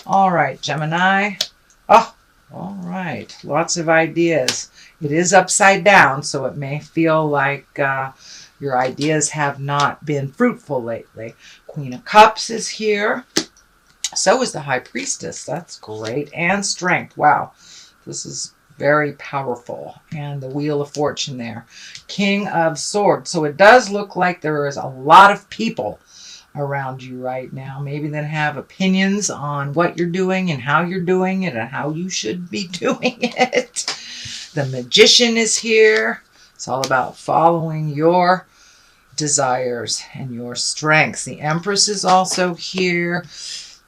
All right, Gemini. Oh, all right. Lots of ideas. It is upside down, so it may feel like your ideas have not been fruitful lately. Queen of Cups is here. So is the High Priestess. That's great. And Strength. Wow. This is very powerful. And the Wheel of Fortune there. King of Swords. So it does look like there is a lot of people around you right now. Maybe that have opinions on what you're doing and how you're doing it and how you should be doing it. The Magician is here. It's all about following your desires and your strengths. The Empress is also here.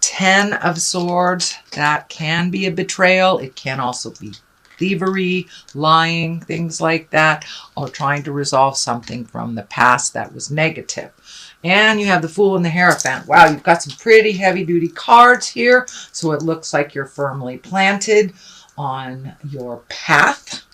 10 of Swords. That can be a betrayal. It can also be thievery, lying, things like that, or trying to resolve something from the past that was negative. And you have the Fool and the Hierophant. Wow, you've got some pretty heavy-duty cards here. So it looks like you're firmly planted on your path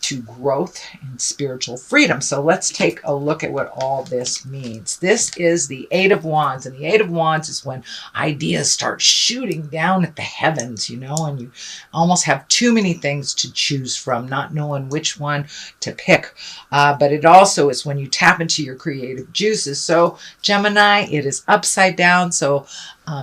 to growth and spiritual freedom. So let's take a look at what all this means. This is the Eight of Wands, and the Eight of Wands is when ideas start shooting down at the heavens, you know, and you almost have too many things to choose from, not knowing which one to pick. But it also is when you tap into your creative juices. So Gemini, it is upside down. So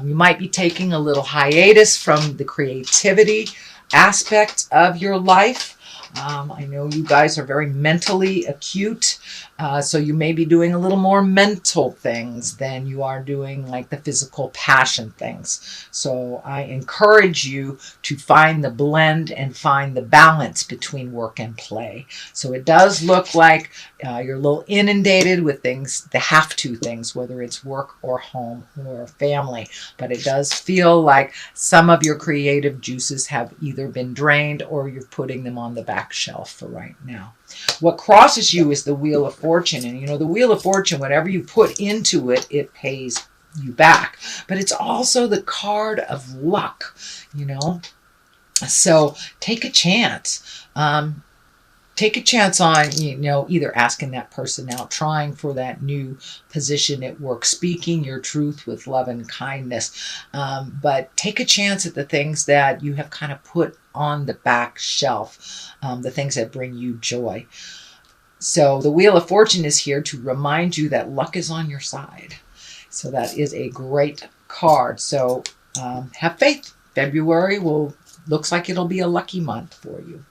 you might be taking a little hiatus from the creativity aspect of your life. I know you guys are very mentally acute, so you may be doing a little more mental things than you are doing like the physical passion things. So I encourage you to find the blend and find the balance between work and play. So it does look like you're a little inundated with things, the have-to things, whether it's work or home or family. But it does feel like some of your creative juices have either been drained or you're putting them on the back shelf for right now. What crosses you is the Wheel of Fortune. And you know, the Wheel of Fortune, whatever you put into it, it pays you back. But it's also the card of luck, you know. So take a chance. Take a chance on, you know, either asking that person out, trying for that new position at work, speaking your truth with love and kindness. But take a chance at the things that you have kind of put on the back shelf, the things that bring you joy. So the Wheel of Fortune is here to remind you that luck is on your side. So that is a great card. So have faith. February looks like it'll be a lucky month for you.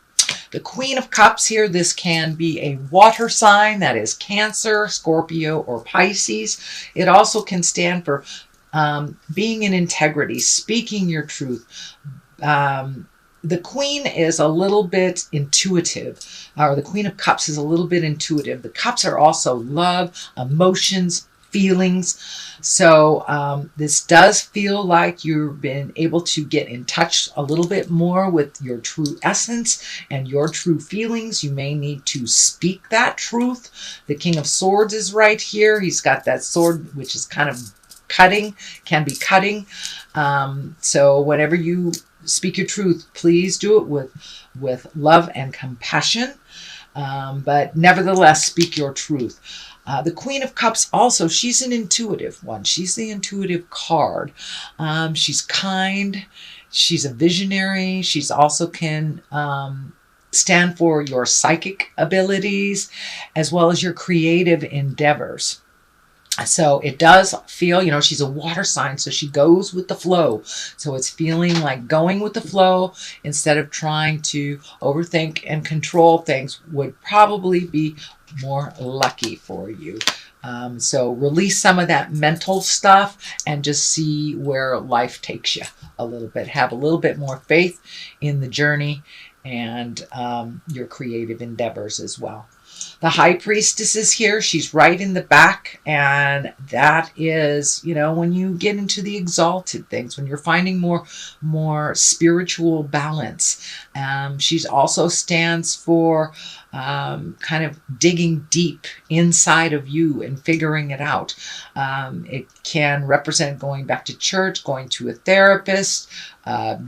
The Queen of Cups here, this can be a water sign, that is Cancer, Scorpio, or Pisces. It also can stand for being in integrity, speaking your truth. The Queen is a little bit intuitive, or the Queen of Cups is a little bit intuitive. The Cups are also love, emotions, feelings. So this does feel like you've been able to get in touch a little bit more with your true essence and your true feelings. You may need to speak that truth. The King of Swords is right here. He's got that sword, which is kind of cutting, can be cutting. So whenever you speak your truth, please do it with love and compassion. But nevertheless, speak your truth. The Queen of Cups also, she's an intuitive one. She's the intuitive card. She's kind. She's a visionary. She's also can stand for your psychic abilities as well as your creative endeavors. So it does feel, you know, she's a water sign, so she goes with the flow. So it's feeling like going with the flow instead of trying to overthink and control things would probably be more lucky for you. So release some of that mental stuff and just see where life takes you a little bit. Have a little bit more faith in the journey and your creative endeavors as well. The High Priestess is here. She's right in the back. And that is, you know, when you get into the exalted things, when you're finding more spiritual balance. She's also stands for kind of digging deep inside of you and figuring it out. It can represent going back to church, going to a therapist,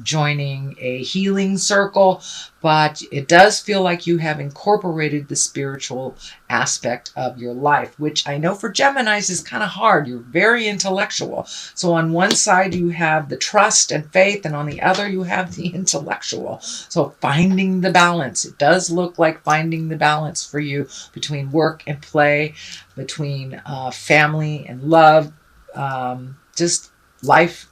joining a healing circle, but it does feel like you have incorporated the spiritual intellectual aspect of your life, which I know for Geminis is kind of hard. You're very intellectual. So on one side you have the trust and faith, and on the other you have the intellectual. So finding the balance. It does look like finding the balance for you between work and play, between family and love, just life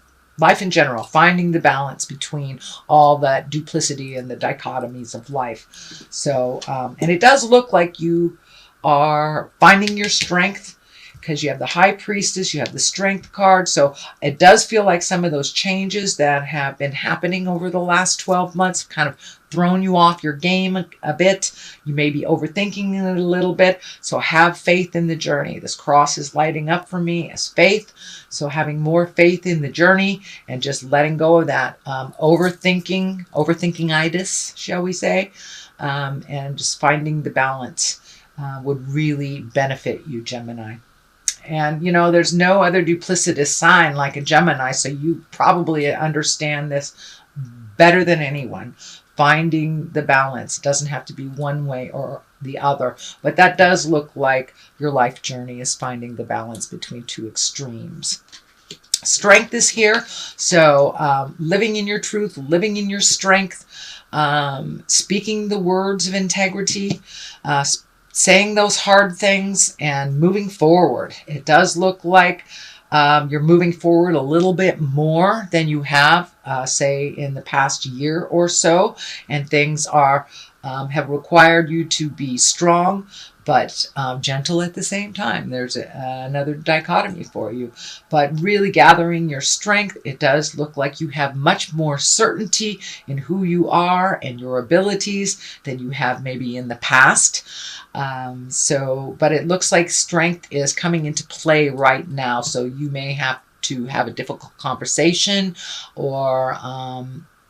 in general, finding the balance between all that duplicity and the dichotomies of life. So, and it does look like you are finding your strength, because you have the High Priestess, you have the Strength card. So it does feel like some of those changes that have been happening over the last 12 months kind of thrown you off your game a bit. You may be overthinking it a little bit. So have faith in the journey. This cross is lighting up for me as faith. So having more faith in the journey and just letting go of that overthinking-itis, shall we say, and just finding the balance would really benefit you, Gemini. And, you know, there's no other duplicitous sign like a Gemini, so you probably understand this better than anyone. Finding the balance doesn't have to be one way or the other, but that does look like your life journey is finding the balance between two extremes. Strength is here, so living in your truth, living in your strength, speaking the words of integrity, saying those hard things and moving forward. It does look like you're moving forward a little bit more than you have, say, in the past year or so, and things are have required you to be strong but gentle at the same time. There's another dichotomy for you. But really gathering your strength, it does look like you have much more certainty in who you are and your abilities than you have maybe in the past. But it looks like strength is coming into play right now. So you may have to have a difficult conversation or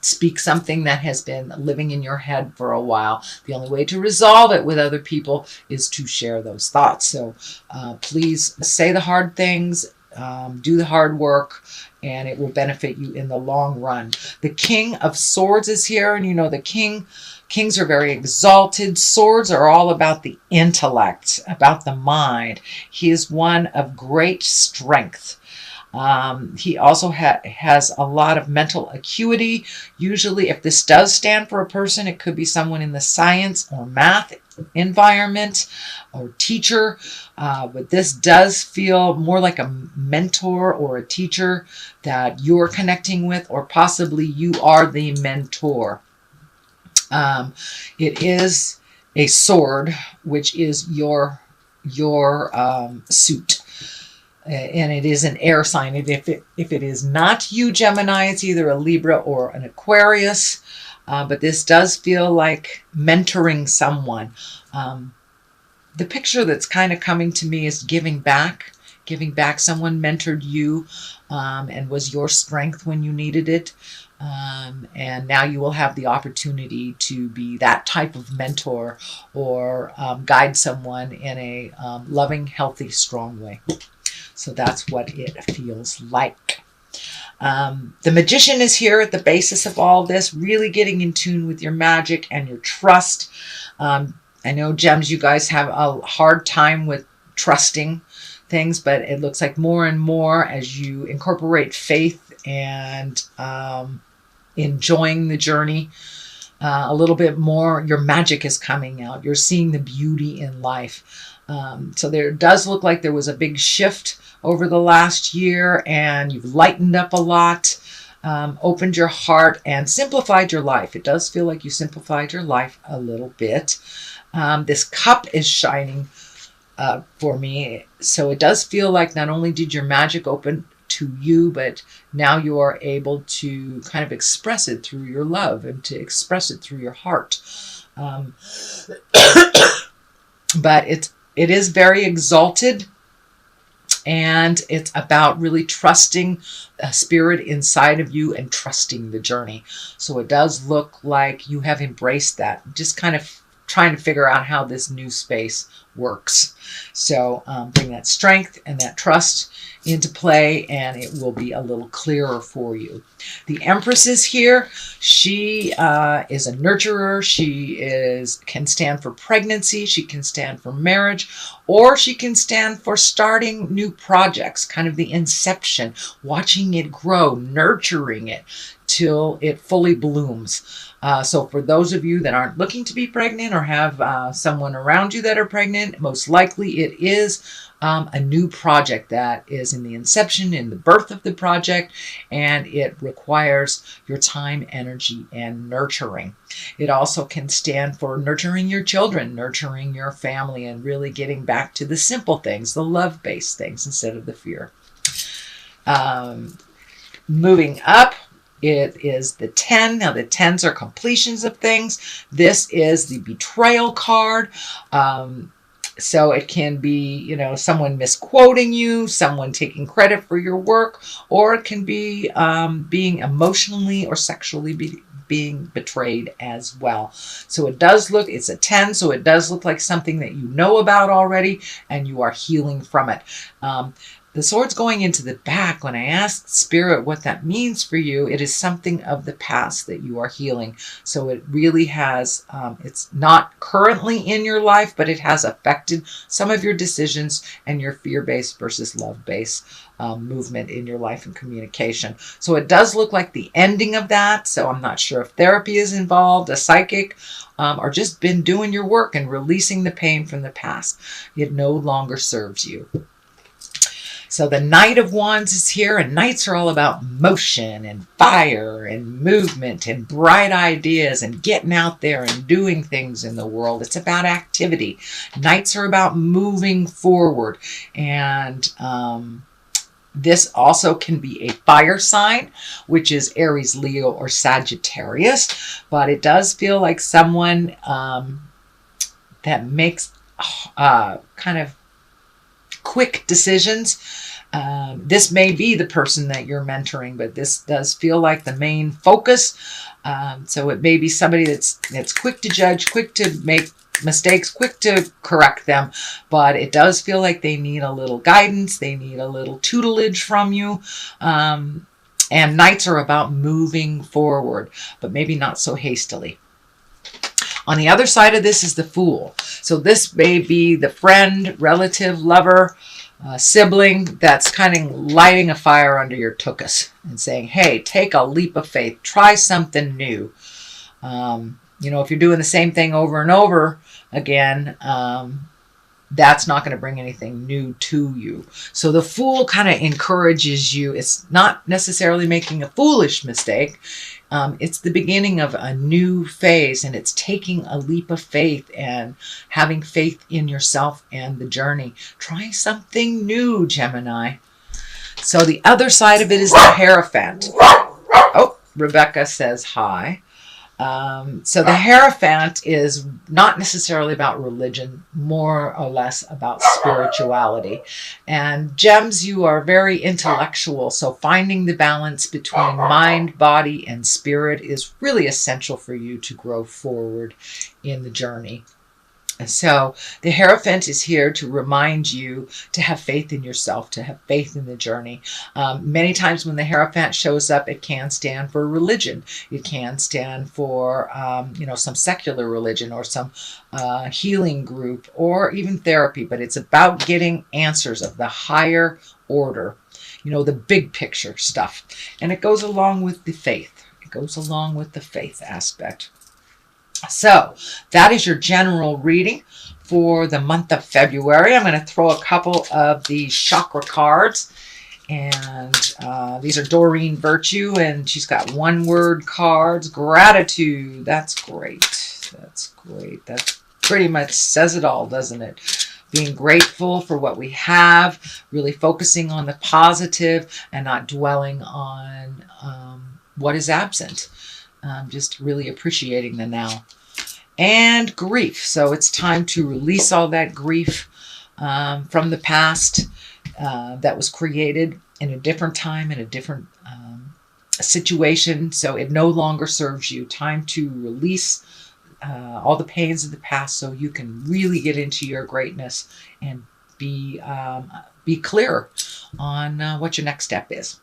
speak something that has been living in your head for a while. The only way to resolve it with other people is to share those thoughts. So please say the hard things, do the hard work, and it will benefit you in the long run. The King of Swords is here, and you know the Kings are very exalted. Swords are all about the intellect, about the mind. He is one of great strength. He also has a lot of mental acuity. Usually, if this does stand for a person, it could be someone in the science or math environment or teacher. But this does feel more like a mentor or a teacher that you're connecting with, or possibly you are the mentor. It is a sword, which is your suit. And it is an air sign. If it is not you, Gemini, it's either a Libra or an Aquarius. But this does feel like mentoring someone. The picture that's kind of coming to me is giving back. Giving back. Someone mentored you and was your strength when you needed it. And now you will have the opportunity to be that type of mentor or guide someone in a loving, healthy, strong way. So that's what it feels like. The Magician is here at the basis of all this, really getting in tune with your magic and your trust. I know, Gems, you guys have a hard time with trusting things, but it looks like more and more as you incorporate faith and enjoying the journey a little bit more, your magic is coming out. You're seeing the beauty in life. So there does look like there was a big shift over the last year, and you've lightened up a lot, opened your heart, and simplified your life. It does feel like you simplified your life a little bit. This cup is shining for me. So it does feel like not only did your magic open to you, but now you are able to kind of express it through your love and to express it through your heart. But it is very exalted, and it's about really trusting a spirit inside of you and trusting the journey. So it does look like you have embraced that. Just kind of trying to figure out how this new space works. So bring that strength and that trust into play, and it will be a little clearer for you. The Empress is here. She is a nurturer. She can stand for pregnancy. She can stand for marriage, or she can stand for starting new projects, kind of the inception, watching it grow, nurturing it till it fully blooms. So for those of you that aren't looking to be pregnant or have someone around you that are pregnant, most likely it is a new project that is in the inception, in the birth of the project, and it requires your time, energy, and nurturing. It also can stand for nurturing your children, nurturing your family, and really getting back to the simple things, the love-based things instead of the fear. Moving up, it is the 10. Now the 10s are completions of things. This is the betrayal card. So it can be, someone misquoting you, someone taking credit for your work, or it can be being emotionally or sexually being betrayed as well. So it's a 10, so it does look like something that you know about already and you are healing from it. The sword's going into the back. When I ask Spirit what that means for you, it is something of the past that you are healing. So it really has, it's not currently in your life, but it has affected some of your decisions and your fear-based versus love-based movement in your life and communication. So it does look like the ending of that. So I'm not sure if therapy is involved, a psychic, or just been doing your work and releasing the pain from the past. It no longer serves you. So the Knight of Wands is here, and Knights are all about motion and fire and movement and bright ideas and getting out there and doing things in the world. It's about activity. Knights are about moving forward. And this also can be a fire sign, which is Aries, Leo, or Sagittarius. But it does feel like someone that makes kind of quick decisions. This may be the person that you're mentoring, but this does feel like the main focus. So it may be somebody that's quick to judge, quick to make mistakes, quick to correct them, but it does feel like they need a little guidance. They need a little tutelage from you. And Knights are about moving forward, but maybe not so hastily. On the other side of this is the Fool. So this may be the friend, relative, lover, sibling that's kind of lighting a fire under your tuchus and saying, hey, take a leap of faith. Try something new. If you're doing the same thing over and over again, that's not going to bring anything new to you. So the Fool kind of encourages you. It's not necessarily making a foolish mistake. It's the beginning of a new phase, and it's taking a leap of faith and having faith in yourself and the journey. Try something new, Gemini. So the other side of it is the Hierophant. Oh, Rebecca says hi. So the Hierophant is not necessarily about religion, more or less about spirituality. And Gems, you are very intellectual, so finding the balance between mind, body, and spirit is really essential for you to grow forward in the journey. So the Hierophant is here to remind you to have faith in yourself, to have faith in the journey. Many times when the Hierophant shows up, it can stand for religion. It can stand for, some secular religion or some healing group or even therapy. But it's about getting answers of the higher order, the big picture stuff. And it goes along with the faith. It goes along with the faith aspect. So that is your general reading for the month of February. I'm going to throw a couple of these chakra cards. And these are Doreen Virtue, and she's got one-word cards. Gratitude. That's great. That's great. That pretty much says it all, doesn't it? Being grateful for what we have, really focusing on the positive and not dwelling on what is absent. Just really appreciating the now. And grief. So it's time to release all that grief from the past that was created in a different time, in a different situation. So it no longer serves you. Time to release all the pains of the past, so you can really get into your greatness and be clear on what your next step is.